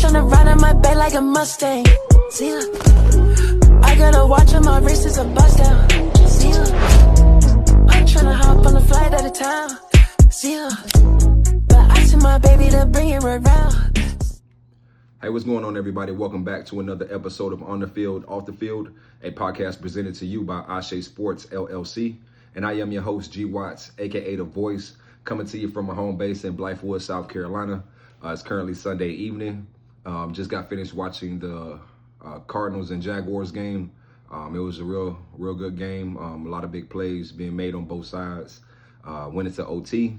tryna ride on my back like a Mustang. See ya. I got a watch on my wrist, it's a bust down. See ya. I'm tryna hop on a flight out of town. See ya. But I sent my baby to bring it around. Hey, what's going on, everybody? Welcome back to another episode of On the Field, Off the Field, a podcast presented to you by Ashe Sports, LLC. And I am your host, G. Watts, a.k.a. The Voice, coming to you from a home base in Blythewood, South Carolina. It's currently Sunday evening. Just got finished watching the Cardinals and Jaguars game. It was a real good game. A lot of big plays being made on both sides. Went into OT.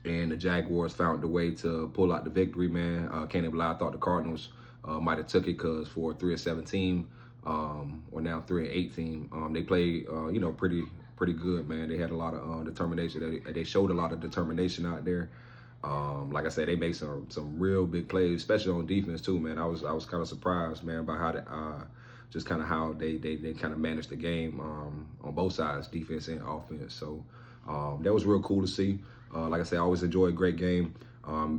And the Jaguars found a way to pull out the victory, man. Can't even lie, I thought the Cardinals might have took it because for a 3-17 or now 3-18, they played, pretty good, man. They had a lot of determination. They showed a lot of determination out there. Like I said, they made some real big plays, especially on defense too, man. I was kind of surprised, man, by how how they kind of managed the game on both sides, defense and offense. So that was real cool to see. Like I said, I always enjoy a great game,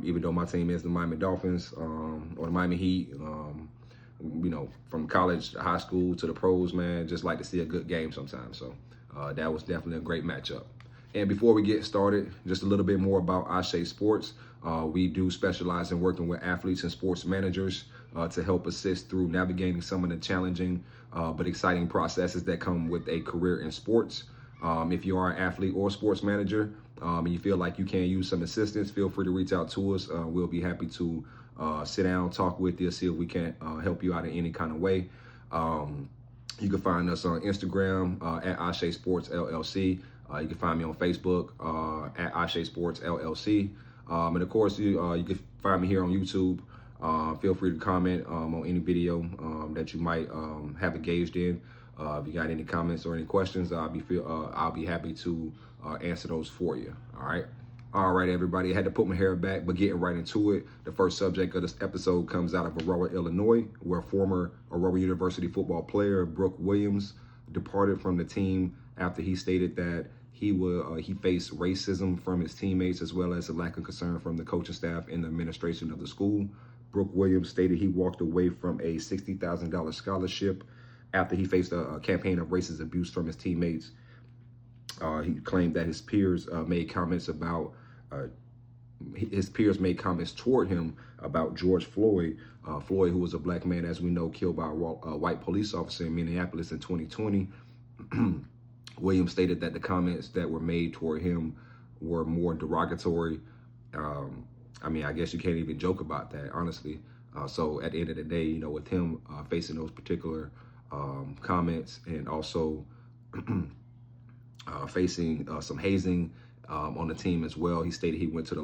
even though my team is the Miami Dolphins or the Miami Heat. From college to high school to the pros, man, just like to see a good game sometimes. So that was definitely a great matchup. And before we get started, just a little bit more about Ashe Sports. We do specialize in working with athletes and sports managers to help assist through navigating some of the challenging but exciting processes that come with a career in sports. If you are an athlete or sports manager and you feel like you can use some assistance, feel free to reach out to us. We'll be happy to sit down, talk with you, see if we can help you out in any kind of way. You can find us on Instagram at Ashe Sports LLC. You can find me on Facebook at Ashe Sports LLC. And of course, you can find me here on YouTube. Feel free to comment on any video that you might have engaged in. If you got any comments or any questions, I'll be happy to answer those for you. All right, everybody. I had to put my hair back, but getting right into it. The first subject of this episode comes out of Aurora, Illinois, where former Aurora University football player Brooke Williams departed from the team after he stated that he faced racism from his teammates as well as a lack of concern from the coaching staff and the administration of the school. Brooke Williams stated he walked away from a $60,000 scholarship after he faced a campaign of racist abuse from his teammates. He claimed that his peers made comments toward him about George Floyd. Floyd, who was a black man, as we know, killed by a white police officer in Minneapolis in 2020. Williams stated that the comments that were made toward him were more derogatory. I guess you can't even joke about that, honestly. So at the end of the day, with him facing those particular comments and also facing some hazing on the team as well. He stated he went to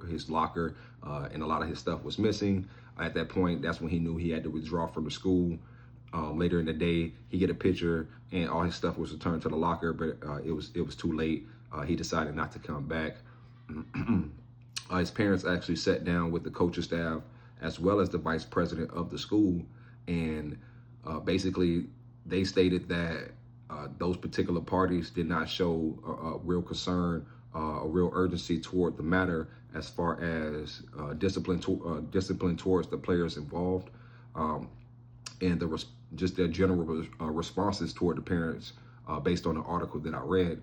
his locker, and a lot of his stuff was missing. At that point, that's when he knew he had to withdraw from the school. Later in the day, he get a picture and all his stuff was returned to the locker, but it was too late. He decided not to come back. His parents actually sat down with the coaching staff as well as the vice president of the school, and basically they stated that those particular parties did not show a real concern, a real urgency toward the matter as far as discipline towards the players involved, and just their general responses toward the parents based on the article that I read.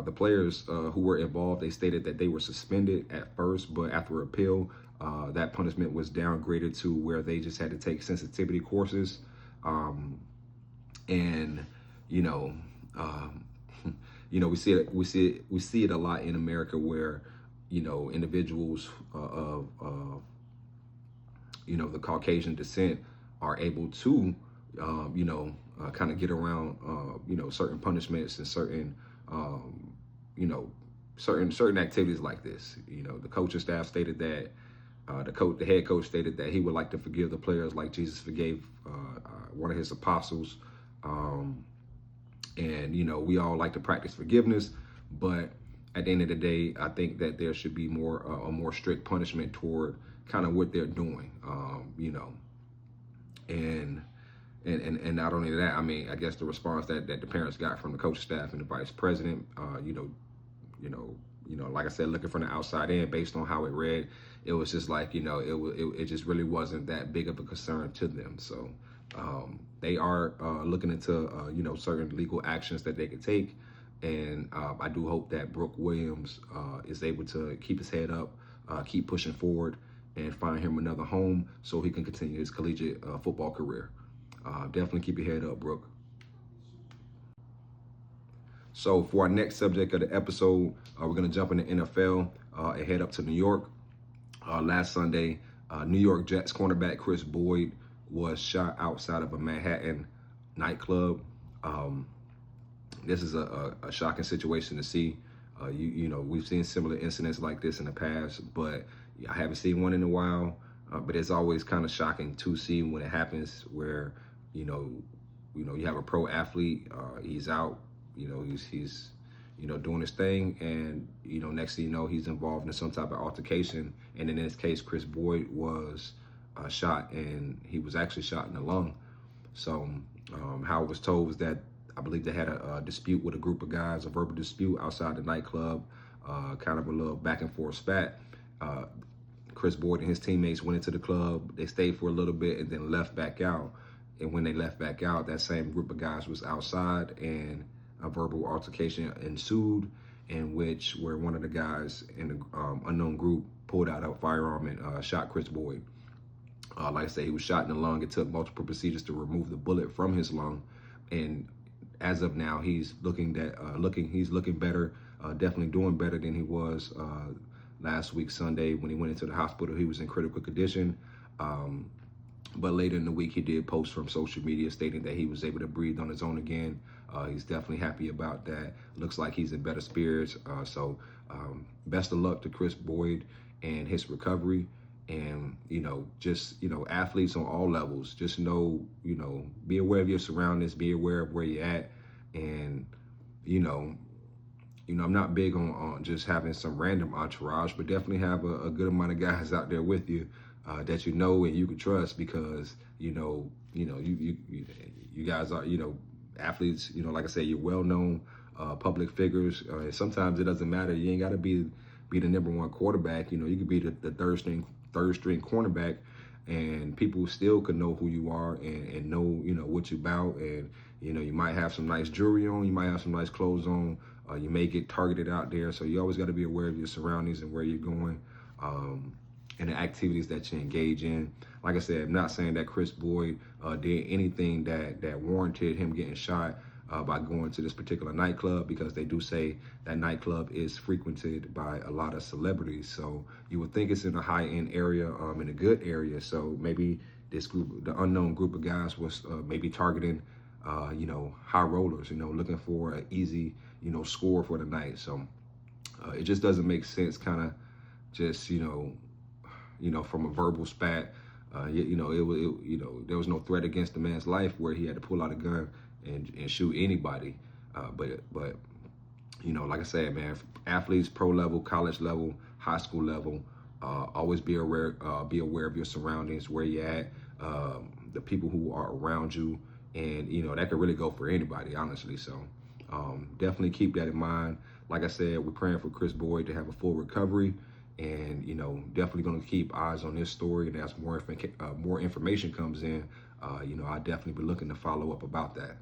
The players who were involved, they stated that they were suspended at first, but after appeal, that punishment was downgraded to where they just had to take sensitivity courses. We see it a lot in America where, individuals of the Caucasian descent are able to, kind of get around, certain punishments and certain activities like this. The coaching staff stated that the head coach stated that he would like to forgive the players like Jesus forgave one of his apostles. And we all like to practice forgiveness, but at the end of the day, I think that there should be a more strict punishment toward kind of what they're doing, and not only that, I guess the response that the parents got from the coaching staff and the vice president, like I said, looking from the outside in, based on how it read, it was just like, it just really wasn't that big of a concern to them. So they are looking into, certain legal actions that they could take. And I do hope that Brooke Williams is able to keep his head up, keep pushing forward, and find him another home so he can continue his collegiate football career. Definitely keep your head up, Brooke. So for our next subject of the episode, we're going to jump into NFL and head up to New York. Last Sunday, New York Jets cornerback Chris Boyd was shot outside of a Manhattan nightclub. This is a shocking situation to see. We've seen similar incidents like this in the past, but I haven't seen one in a while. But it's always kind of shocking to see when it happens, where you have a pro athlete, he's out, he's doing his thing, and next thing you know, he's involved in some type of altercation. And in this case, Chris Boyd was shot, and he was actually shot in the lung. So how it was told was that I believe they had a dispute with a group of guys, a verbal dispute outside the nightclub, kind of a little back and forth spat. Chris Boyd and his teammates went into the club. They stayed for a little bit and then left back out. And when they left back out, that same group of guys was outside, and a verbal altercation ensued, in which where one of the guys in the unknown group pulled out a firearm and shot Chris Boyd. Like I say, he was shot in the lung. It took multiple procedures to remove the bullet from his lung, and as of now, he's looking better, definitely doing better than he was last week Sunday when he went into the hospital. He was in critical condition. But later in the week, he did post from social media stating that he was able to breathe on his own again. He's definitely happy about that. Looks like he's in better spirits. So best of luck to Chris Boyd and his recovery. And, athletes on all levels, just be aware of your surroundings, be aware of where you're at. And, I'm not big on just having some random entourage, but definitely have a good amount of guys out there with you that and you can trust, because, you guys are, athletes, like I said, you're well-known public figures. Sometimes it doesn't matter. You ain't got to be the number one quarterback. You could be the third string cornerback, and people still could know who you are and know, what you about. And, you might have some nice jewelry on, you might have some nice clothes on, you may get targeted out there. So you always got to be aware of your surroundings and where you're going, and the activities that you engage in. Like I said, I'm not saying that Chris Boyd did anything that warranted him getting shot by going to this particular nightclub, because they do say that nightclub is frequented by a lot of celebrities. So you would think it's in a high-end area, in a good area. So maybe this group, the unknown group of guys, was maybe targeting, high rollers, looking for an easy, score for the night. So it just doesn't make sense, kind of just, from a verbal spat. There was no threat against the man's life where he had to pull out a gun and shoot anybody. But like I said, man, athletes, pro level, college level, high school level, always be aware of your surroundings, where you're at, the people who are around you, and that could really go for anybody, honestly. So definitely keep that in mind. Like I said, we're praying for Chris Boyd to have a full recovery, and definitely going to keep eyes on this story. And as more information comes in, I'll definitely be looking to follow up about that.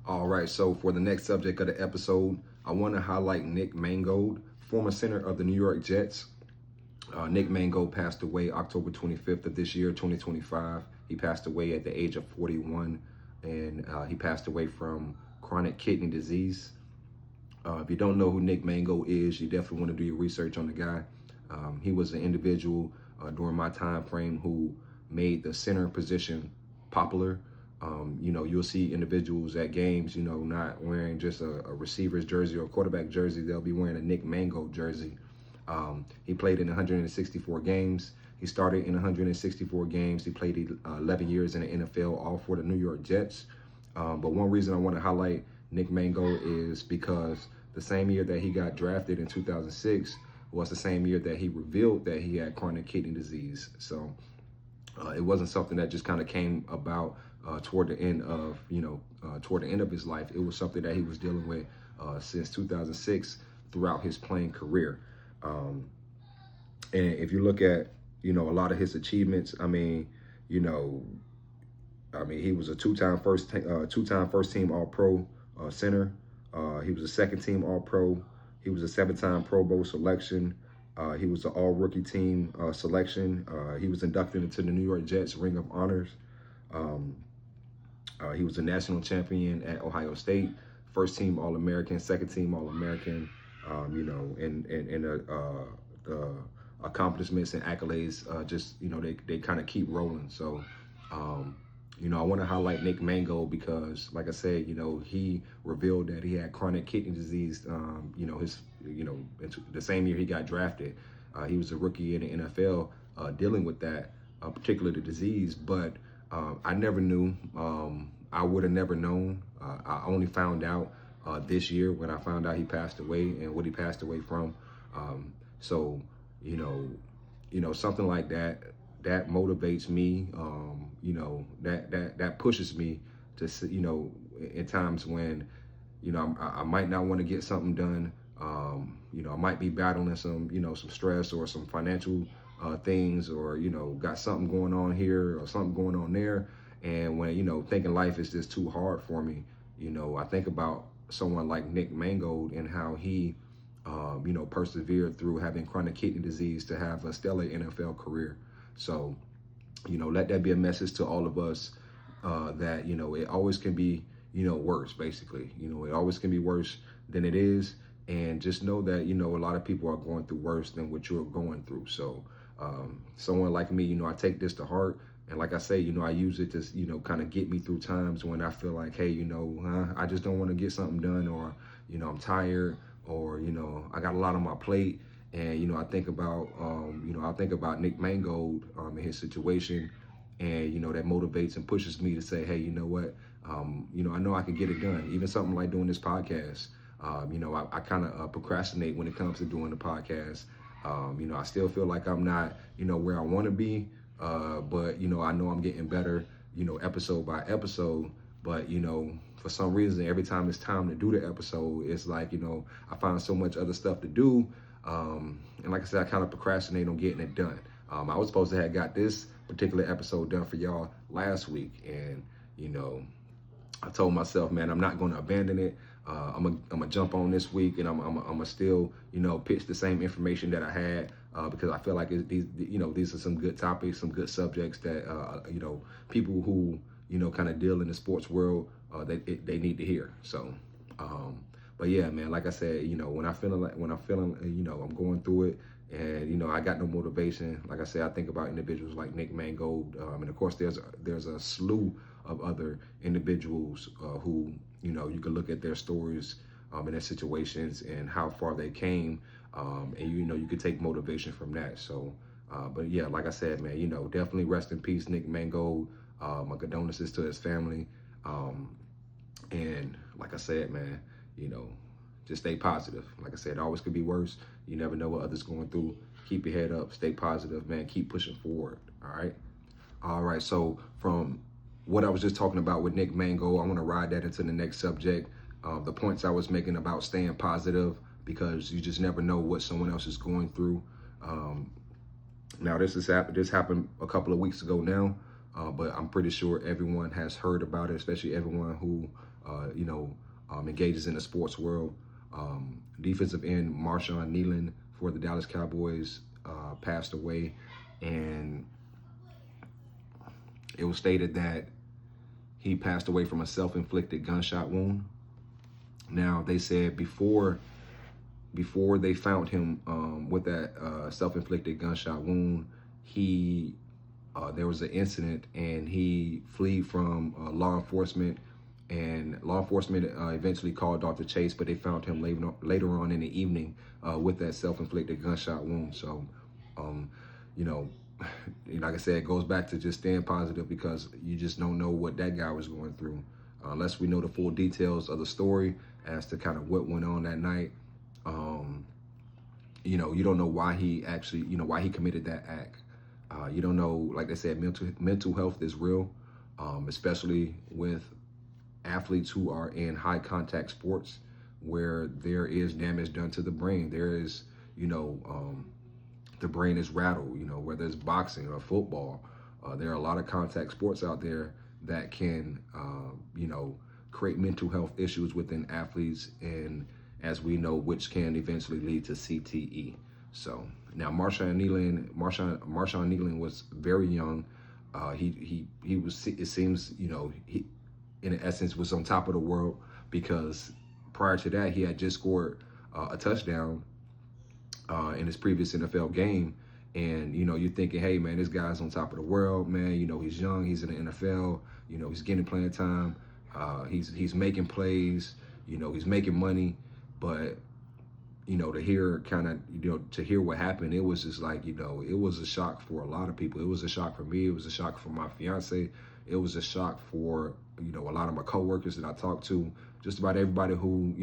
All right, so for the next subject of the episode, I want to highlight Nick Mangold, former center of the New York Jets. Nick Mangold passed away October 25th of this year, 2025. He passed away at the age of 41, and he passed away from chronic kidney disease. If you don't know who Nick Mangold is, you definitely want to do your research on the guy. He was an individual during my time frame who made the center position popular. You'll see individuals at games, not wearing just a receiver's jersey or a quarterback jersey. They'll be wearing a Nick Mangold jersey. He played in 164 games. He started in 164 games. He played 11 years in the NFL, all for the New York Jets. But one reason I want to highlight Nick Mangold is because the same year that he got drafted in 2006 was the same year that he revealed that he had chronic kidney disease. So it wasn't something that just kind of came about toward the end of his life. It was something that he was dealing with since 2006 throughout his playing career. And if you look at, a lot of his achievements, you know, he was a two-time first team All-Pro center. He was a second team All-Pro. He was a 7-time Pro Bowl selection. He was an All-Rookie Team selection. He was inducted into the New York Jets Ring of Honors. He was a national champion at Ohio State, first team All-American, second team All-American. The accomplishments and accolades they kind of keep rolling. So I want to highlight Nick Mangold because, like I said, he revealed that he had chronic kidney disease. The same year he got drafted, he was a rookie in the NFL dealing with that particular disease. But I never knew. I would have never known. I only found out this year when I found out he passed away and what he passed away from. Something like that motivates me. That pushes me to, in times when, I might not want to get something done. I might be battling some stress or some financial things, or, got something going on here or something going on there. And when, thinking life is just too hard for me, I think about someone like Nick Mangold and how he, persevered through having chronic kidney disease to have a stellar NFL career. So, let that be a message to all of us that, it always can be, worse, basically. It always can be worse than it is. And just know that, a lot of people are going through worse than what you're going through. So someone like me, I take this to heart. And like I say, I use it to, kind of get me through times when I feel like, hey, I just don't want to get something done, or, I'm tired, or, I got a lot on my plate. And, I think about, Nick Mangold and his situation. And, that motivates and pushes me to say, hey, you know what? I know I can get it done. Even something like doing this podcast. I kind of procrastinate when it comes to doing the podcast. I still feel like I'm not, where I want to be. But, I know I'm getting better, episode by episode. But, for some reason, every time it's time to do the episode, it's like, I find so much other stuff to do. And like I said, I kind of procrastinate on getting it done. I was supposed to have got this particular episode done for y'all last week. And, I told myself, man, I'm not going to abandon it. I'm gonna jump on this week, and I'm gonna still, pitch the same information that I had, because I feel like these are some good topics, some good subjects that, people who, kind of deal in the sports world, they need to hear. So, but yeah, man, like I said, when I'm feeling, I'm going through it, and, I got no motivation. Like I said, I think about individuals like Nick Mangold. And of course there's a slew of other individuals, who, you can look at their stories, and their situations and how far they came. And, you could take motivation from that. So, but yeah, like I said, man, definitely rest in peace, Nick Mangold. My condolences to his family. And like I said, man, just stay positive. Like I said, it always could be worse. You never know what others going through. Keep your head up, stay positive, man. Keep pushing forward. All right. So from what I was just talking about with Nick Mangold, I want to ride that into the next subject. The points I was making about staying positive, because you just never know what someone else is going through. Now this happened a couple of weeks ago now, but I'm pretty sure everyone has heard about it, especially everyone who, engages in the sports world. Defensive end Marshawn Nealon for the Dallas Cowboys passed away, and it was stated that he passed away from a self-inflicted gunshot wound. Now, they said before they found him with that self-inflicted gunshot wound, there was an incident, and he fled from law enforcement. And law enforcement eventually called Dr. Chase, but they found him later on in the evening with that self-inflicted gunshot wound. So, like I said, it goes back to just staying positive, because you just don't know what that guy was going through unless we know the full details of the story as to kind of what went on that night. You don't know why he actually, why he committed that act. You don't know, like they said, mental health is real, especially with athletes who are in high contact sports. where there is damage done to the brain. There is, the brain is rattled, whether it's boxing or football. There are a lot of contact sports out there that can, create mental health issues within athletes, and as we know, which can eventually lead to CTE. So now Marshawn Kneeland was very young. He was, it seems, he in essence was on top of the world, because prior to that he had just scored a touchdown in his previous NFL game. And, you're thinking, hey, man, this guy's on top of the world, man. He's young, he's in the NFL, he's getting playing time. He's making plays, he's making money. But, to hear to hear what happened, it was just like, it was a shock for a lot of people. It was a shock for me. It was a shock for my fiance. It was a shock for, a lot of my coworkers that I talked to. Just about everybody who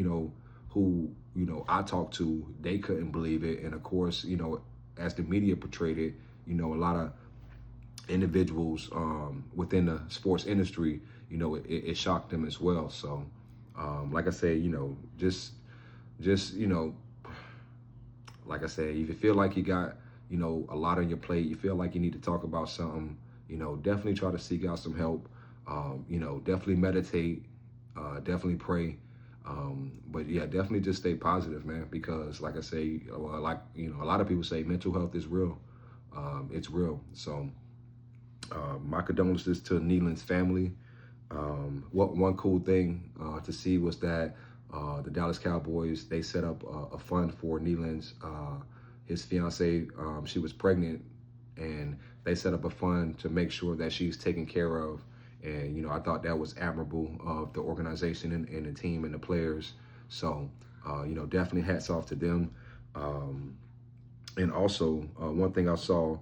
I talked to, they couldn't believe it. And of course, as the media portrayed it, a lot of individuals within the sports industry, it shocked them as well. So, like I say, like I said, if you feel like you got, a lot on your plate, you feel like you need to talk about something, definitely try to seek out some help. Definitely meditate, definitely pray. But yeah, definitely just stay positive, man, because like I say, a lot of people say mental health is real. It's real. So, my condolences to Kneeland's family. One cool thing to see was that the Dallas Cowboys, they set up a fund for Kneeland's, his fiance. She was pregnant, and they set up a fund to make sure that she's taken care of. And, I thought that was admirable of the organization and the team and the players. So, definitely hats off to them. And also, one thing I saw,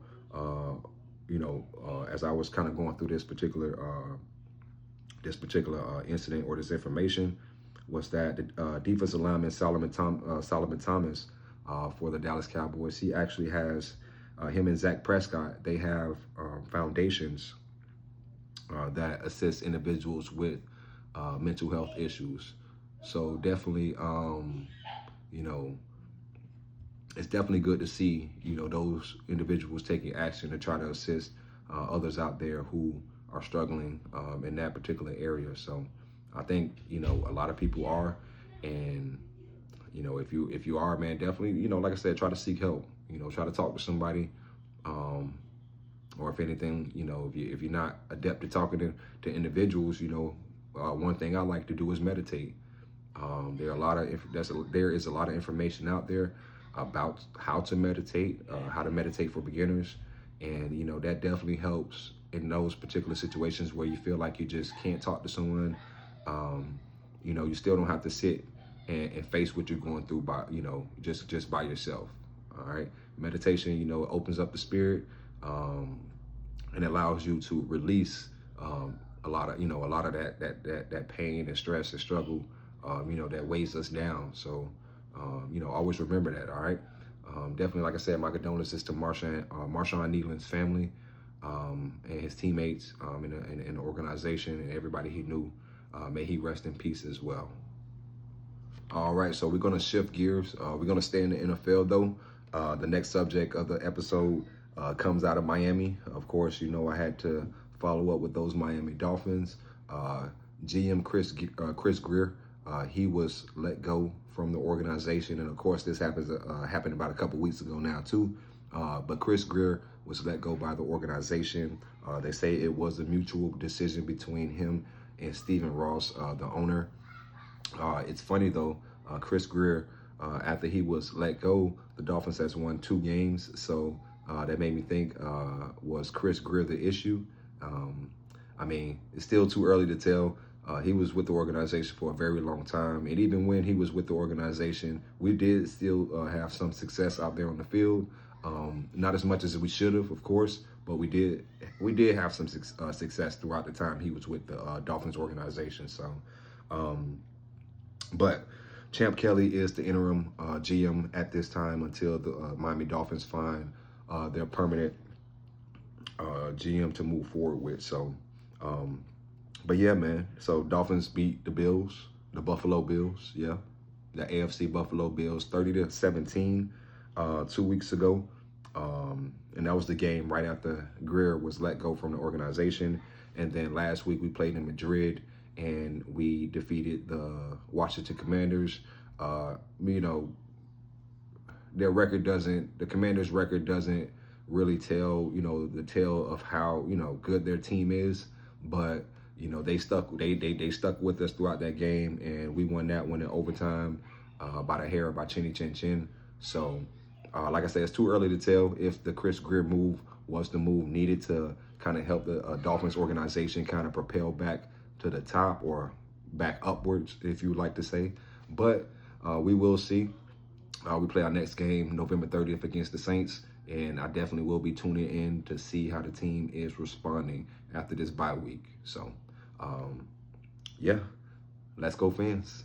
as I was kind of going through this particular incident or this information, was that the defensive lineman Solomon Thomas for the Dallas Cowboys, he actually has, him and Zach Prescott, they have foundations that assist individuals with mental health issues. So definitely, it's definitely good to see, those individuals taking action to try to assist others out there who are struggling in that particular area. So I think, a lot of people are, and, if you are, man, definitely, like I said, try to seek help, try to talk to somebody. Or if anything, if you're not adept at talking to individuals, one thing I like to do is meditate. There is a lot of information out there about how to meditate for beginners, and that definitely helps in those particular situations where you feel like you just can't talk to someone. You still don't have to sit and face what you're going through by just by yourself. All right, meditation opens up the spirit. And allows you to release a lot of that pain and stress and struggle that weighs us down. So always remember that. All right, definitely, like I said, my condolences to Marshawn Kneeland's family and his teammates in the organization and everybody he knew. May he rest in peace as well. All right, so we're gonna shift gears. We're gonna stay in the NFL though. The next subject of the episode comes out of Miami. Of course, I had to follow up with those Miami Dolphins. GM Chris Grier, he was let go from the organization, and of course, this happened about a couple weeks ago now too. But Chris Grier was let go by the organization. They say it was a mutual decision between him and Stephen Ross, the owner. It's funny though, Chris Grier, after he was let go, the Dolphins has won 2 games. So that made me think, was Chris Grier the issue? It's still too early to tell. He was with the organization for a very long time. And even when he was with the organization, we did still have some success out there on the field. Not as much as we should have, of course, but we did have some success throughout the time he was with the Dolphins organization. So, but Champ Kelly is the interim GM at this time until the Miami Dolphins find their permanent GM to move forward with. So, but yeah, man. So Dolphins beat the Buffalo Bills. Yeah. the AFC Buffalo Bills 30-17 2 weeks ago. And that was the game right after Greer was let go from the organization. And then last week we played in Madrid and we defeated the Washington Commanders. You know, the Commanders' record doesn't really tell, you know, the tale of how, you know, good their team is. But, you know, they stuck with us throughout that game, and we won that one in overtime by the hair, by chinny chin chin. So, like I said, it's too early to tell if the Chris Greer move was the move needed to kind of help the Dolphins organization kind of propel back to the top, or back upwards, if you would like to say. But we will see. We play our next game November 30th against the Saints, and I definitely will be tuning in to see how the team is responding after this bye week. So, yeah, let's go, fans.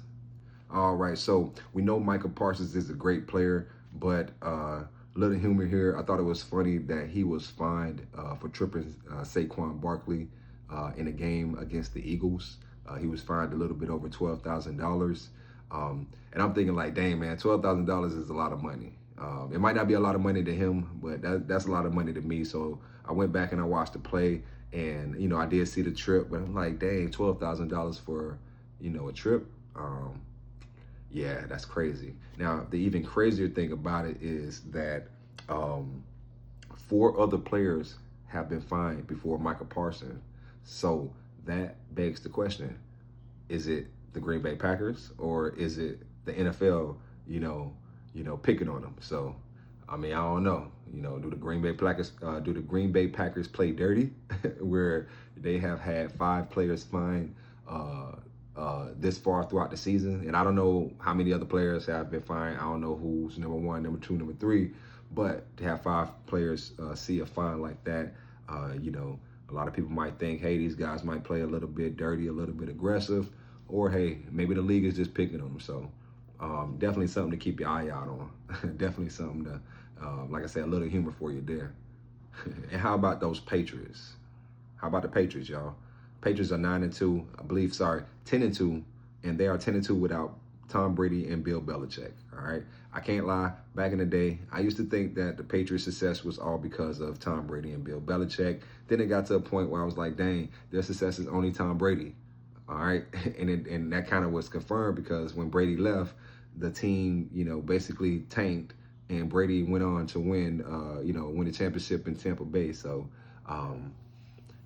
All right, so we know Micah Parsons is a great player, but little humor here. I thought it was funny that he was fined for tripping Saquon Barkley in a game against the Eagles. He was fined a little bit over $12,000. And I'm thinking like, dang, man, $12,000 is a lot of money. It might not be a lot of money to him, but that's a lot of money to me. So I went back and I watched the play, and, you know, I did see the trip, but I'm like, dang, $12,000 for, you know, a trip. Yeah, that's crazy. Now, the even crazier thing about it is that 4 other players have been fined before Micah Parsons. So that begs the question, is it the Green Bay Packers, or is it the NFL, you know, picking on them? So, I mean, I don't know. You know, do the Green Bay Packers play dirty, where they have had 5 players fined this far throughout the season? And I don't know how many other players have been fined. I don't know who's number 1, number 2, number 3. But to have 5 players see a fine like that, you know, a lot of people might think, hey, these guys might play a little bit dirty, a little bit aggressive, or hey, maybe the league is just picking them. So definitely something to keep your eye out on. Definitely something to, like I said, a little humor for you there. And how about those Patriots? How about the Patriots, y'all? Patriots are 9-2, I believe, 10-2, and they are 10-2 without Tom Brady and Bill Belichick. All right. I can't lie. Back in the day, I used to think that the Patriots' success was all because of Tom Brady and Bill Belichick. Then it got to a point where I was like, dang, their success is only Tom Brady. All right. And that kind of was confirmed because when Brady left, the team, you know, basically tanked, and Brady went on to win, win the championship in Tampa Bay. So,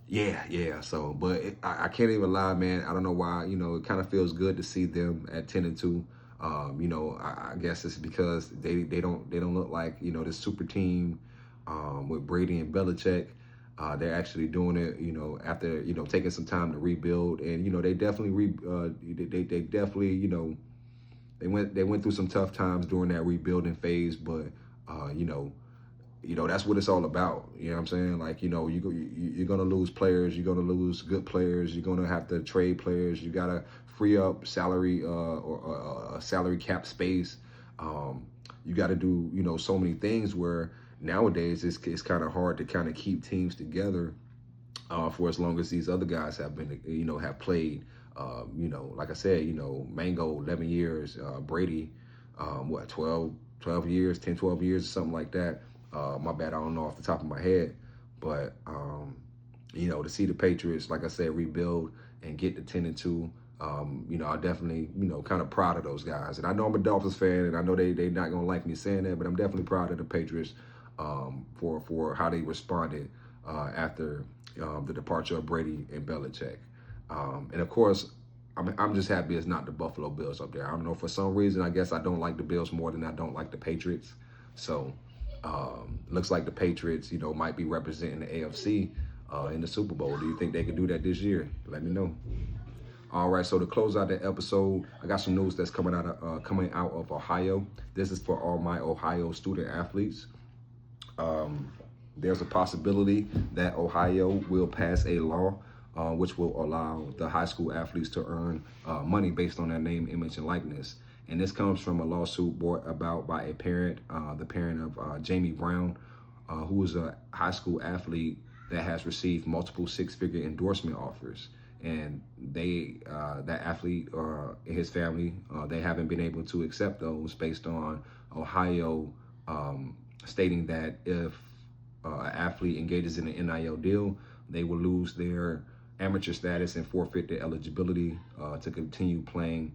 yeah. So, but I can't even lie, man. I don't know why, you know, it kind of feels good to see them at 10-2. You know, I guess it's because they don't look like, you know, this super team with Brady and Belichick. They're actually doing it, you know, after, you know, taking some time to rebuild. And, you know, they definitely they definitely, you know, they went through some tough times during that rebuilding phase, but you know, that's what it's all about. You know what I'm saying? Like, you know, you're going to lose players. You're going to lose good players. You're going to have to trade players. You got to free up salary or salary cap space. You got to do, you know, so many things where nowadays it's kind of hard to kind of keep teams together for as long as these other guys have been, you know, have played. You know, like I said, you know, Mangold, 11 years, Brady, 12 years, 10, 12 years, or something like that. My bad, I don't know off the top of my head, but, you know, to see the Patriots, like I said, rebuild and get to 10-2, you know, I'm definitely, you know, kind of proud of those guys. And I know I'm a Dolphins fan, and I know they're not going to like me saying that, but I'm definitely proud of the Patriots for how they responded after the departure of Brady and Belichick. And of course, I'm just happy it's not the Buffalo Bills up there. I don't know, for some reason, I guess I don't like the Bills more than I don't like the Patriots. So looks like the Patriots, you know, might be representing the AFC in the Super Bowl. Do you think they could do that this year? Let me know. All right, so to close out the episode, I got some news that's coming out of Ohio. This is for all my Ohio student athletes. There's a possibility that Ohio will pass a law which will allow the high school athletes to earn money based on their name, image, and likeness. And this comes from a lawsuit brought about by a parent, the parent of Jamie Brown, who is a high school athlete that has received multiple 6-figure endorsement offers. and that athlete or his family, they haven't been able to accept those based on Ohio stating that if an athlete engages in an NIL deal, they will lose their amateur status and forfeit their eligibility to continue playing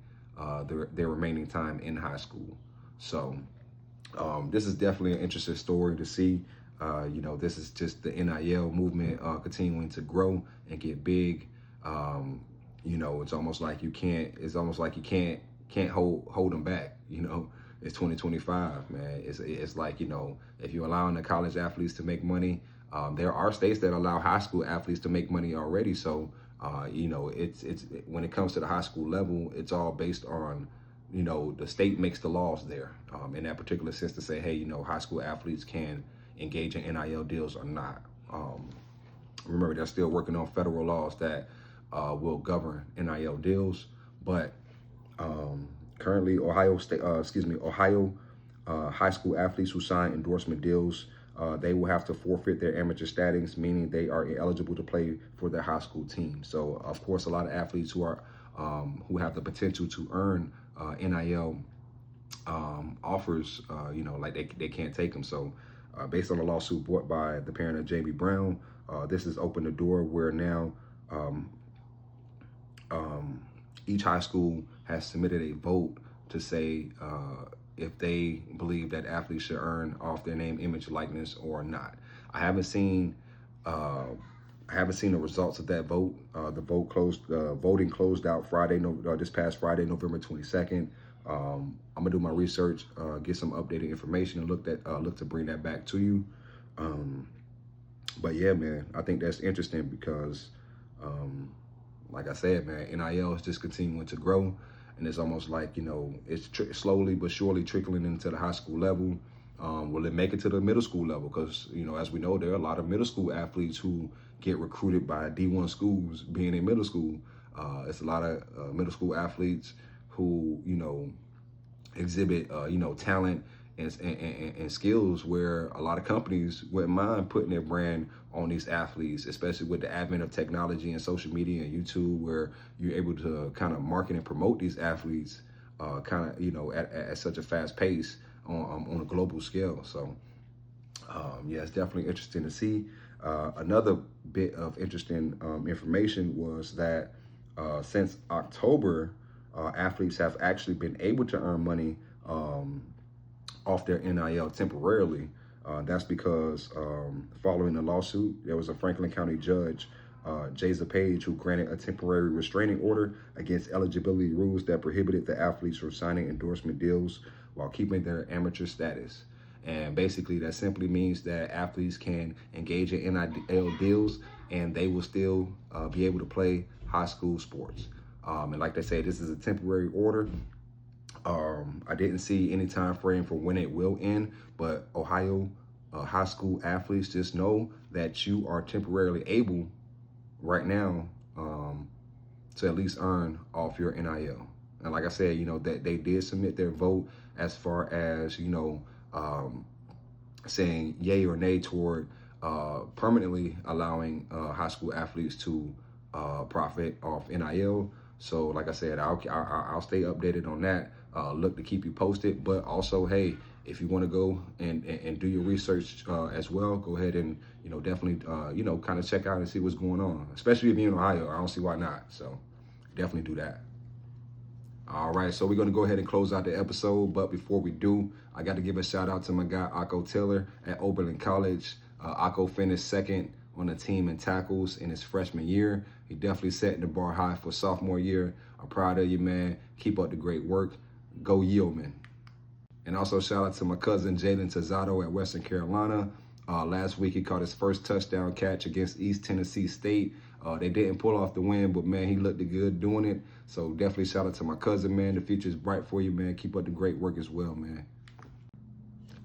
their remaining time in high school. So this is definitely an interesting story to see. This is just the NIL movement continuing to grow and get big. It's almost like you can't hold them back. It's 2025, man. It's like, if you're allowing the college athletes to make money, there are states that allow high school athletes to make money already. So, it's when it comes to the high school level, it's all based on, the state makes the laws there in that particular sense to say, hey, high school athletes can engage in NIL deals or not. Remember, they're still working on federal laws that will govern NIL deals, but currently, Ohio high school athletes who sign endorsement deals, they will have to forfeit their amateur status, meaning they are ineligible to play for their high school team. So, of course, a lot of athletes who have the potential to earn NIL offers, like they can't take them. So, based on a lawsuit brought by the parent of Jamie Brown, this has opened the door where now each high school has submitted a vote to say if they believe that athletes should earn off their name, image, likeness or not. I haven't seen the results of that vote. Voting closed out this past Friday, November 22nd. I'm gonna do my research, get some updated information, and look to bring that back to you. But yeah, man, I think that's interesting because, like I said, man, NIL is just continuing to grow, and it's almost like it's slowly but surely trickling into the high school level. Will it make it to the middle school level? Because as we know, there are a lot of middle school athletes who get recruited by D1 schools being in middle school. It's a lot of middle school athletes who exhibit talent and skills where a lot of companies wouldn't mind putting their brand on these athletes, especially with the advent of technology and social media and YouTube, where you're able to kind of market and promote these athletes at such a fast pace on a global scale. So yeah, it's definitely interesting to see. Another bit of interesting information was that since October, athletes have actually been able to earn money off their NIL temporarily. That's because following the lawsuit, there was a Franklin County judge, Jaza Page, who granted a temporary restraining order against eligibility rules that prohibited the athletes from signing endorsement deals while keeping their amateur status. And basically, that simply means that athletes can engage in NIL deals and they will still be able to play high school sports. And like they say, this is a temporary order. I didn't see any time frame for when it will end, but Ohio high school athletes, just know that you are temporarily able right now to at least earn off your NIL. And like I said, that they did submit their vote as far as, saying yay or nay toward permanently allowing high school athletes to profit off NIL. So like I said, I'll stay updated on that. Look to keep you posted, but also, hey, if you want to go and do your research as well, go ahead and definitely kind of check out and see what's going on, especially if you're in Ohio. I don't see why not. So definitely do that. All right, so we're going to go ahead and close out the episode, but before we do, I got to give a shout out to my guy Akko Taylor at Oberlin College. Akko finished second on the team in tackles in his freshman year. He definitely setting the bar high for sophomore year. I'm proud of you, man. Keep up the great work. Go Yeoman. And also shout out to my cousin Jalen Tizzato at Western Carolina. Last week he caught his first touchdown catch against East Tennessee State. They didn't pull off the win, but man, he looked good doing it. So definitely shout out to my cousin, man. The future is bright for you, man. Keep up the great work as well, man.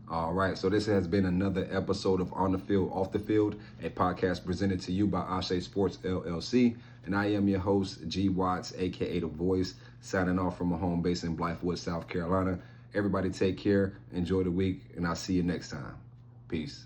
All right, so this has been another episode of On the Field, Off the Field, a podcast presented to you by Ashe Sports LLC. And I am your host, G. Watts, a.k.a. The Voice, signing off from a home base in Blythewood, South Carolina. Everybody take care, enjoy the week, and I'll see you next time. Peace.